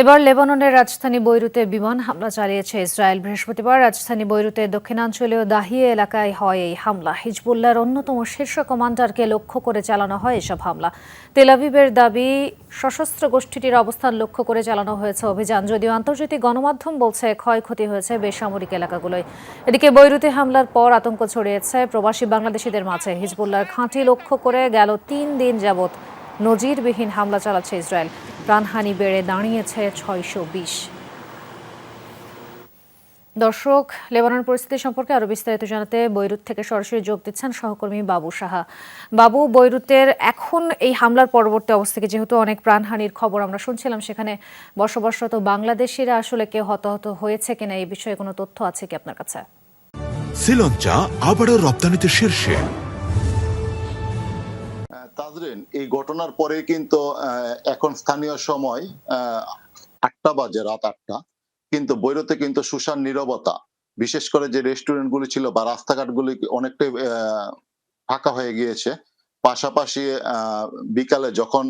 এবার লেবাননের রাজধানী বৈরুতে বিমান হামলা চালিয়েছে ইসরায়েল। বৃহস্পতিবার রাজধানী বৈরুতের দক্ষিণাঞ্চলীয় দাহিয়ে এলাকায় হয় এই হামলা। হিজবুল্লাহর অন্যতম শীর্ষ কমান্ডারকে লক্ষ্য করে চালানো হয় এসব হামলা। তেল আবিবের দাবি, সশস্ত্র গোষ্ঠীটির অবস্থান লক্ষ্য করে চালানো হয়েছে অভিযান। যদিও আন্তর্জাতিক গণমাধ্যম বলছে ক্ষয়ক্ষতি হয়েছে বেসামরিক এলাকাগুলোয়। এদিকে বৈরুতে হামলার পর আতঙ্ক ছড়িয়েছে প্রবাসী বাংলাদেশিদের মাঝে। হিজবুল্লাহর ঘাঁটি লক্ষ্য করে গেল ৩ দিন যাবৎ নজিরবিহীন হামলা চালাচ্ছে ইসরায়েল। প্রাণহানি বেড়ে দাঁড়িয়েছে ৬২০। দর্শক, লেবানন পরিস্থিতি সম্পর্কে আরো বিস্তারিত জানাতে বৈরুত থেকে সরাসরি যোগ দিচ্ছেন সহকর্মী বাবু সাহা। বাবু, বৈরুতের এখন এই হামলার পরবর্তী অবস্থাকে, যেহেতু অনেক প্রাণহানির খবর আমরা শুনছিলাম, সেখানে বসবাসরত বাংলাদেশিরা আসলে কেউ হতাহত হয়েছে কিনা এই বিষয়ে কোনো তথ্য আছে কি আপনার কাছে? শ্রীলঙ্কা আবারও রপ্তানিতে শীর্ষে। তাজরিন, এই ঘটনার পরে কিন্তু এখন স্থানীয় সময় ৮টা বাজে, রাত ৮টা, কিন্তু বৈরুতে কিন্তু সুষার নীরবতা। বিশেষ করে যে রেস্টুরেন্ট গুলি ছিল বা রাস্তাঘাটগুলি অনেকটাই ফাঁকা হয়ে গিয়েছে। পাশাপাশি বিকালে যখন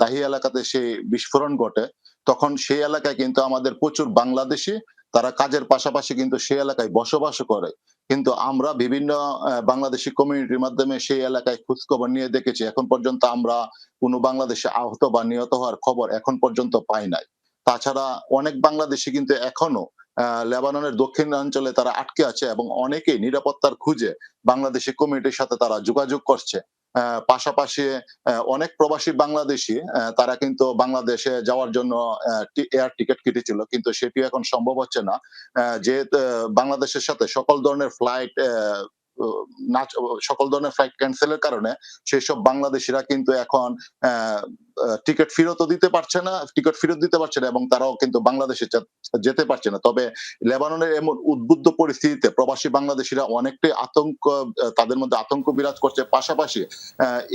দাহি এলাকাতে সেই বিস্ফোরণ ঘটে, তখন সেই এলাকায় কিন্তু আমাদের প্রচুর বাংলাদেশি, তারা কাজের পাশাপাশি কিন্তু সেই এলাকায় বসবাস করে। কিন্তু আমরা বিভিন্ন বাংলাদেশি কমিউনিটির মাধ্যমে সেই এলাকায় খোঁজখবর নিয়ে দেখেছি, এখন পর্যন্ত আমরা কোনো বাংলাদেশে আহত বা নিহত হওয়ার খবর এখন পর্যন্ত পাই নাই। তাছাড়া অনেক বাংলাদেশি কিন্তু এখনো লেবাননের দক্ষিণাঞ্চলে তারা আটকে আছে এবং অনেকেই নিরাপত্তার খুঁজে বাংলাদেশি কমিউনিটির সাথে তারা যোগাযোগ করছে। পাশাপাশি অনেক প্রবাসী বাংলাদেশি তারা কিন্তু বাংলাদেশে যাওয়ার জন্য এয়ার টিকেট কেটেছিল, কিন্তু সেটিও এখন সম্ভব হচ্ছে না। যেহেতু বাংলাদেশের সাথে সকল ধরনের ফ্লাইট ক্যান্সেলের কারণে সেসব বাংলাদেশিরা কিন্তু এখন টিকিট ফেরত দিতে পারছে না এবং তারাও কিন্তু বাংলাদেশে যেতে পারছে না। তবে লেবাননের এমন উদ্বুদ্ধ পরিস্থিতিতে প্রবাসী বাংলাদেশিরা অনেকটাই তাদের মধ্যে আতঙ্ক বিরাজ করছে। পাশাপাশি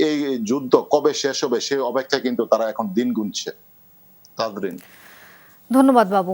এই যুদ্ধ কবে শেষ হবে সেই অপেক্ষায় কিন্তু তারা এখন দিন গুনছে। তাদরিন, ধন্যবাদ বাবু।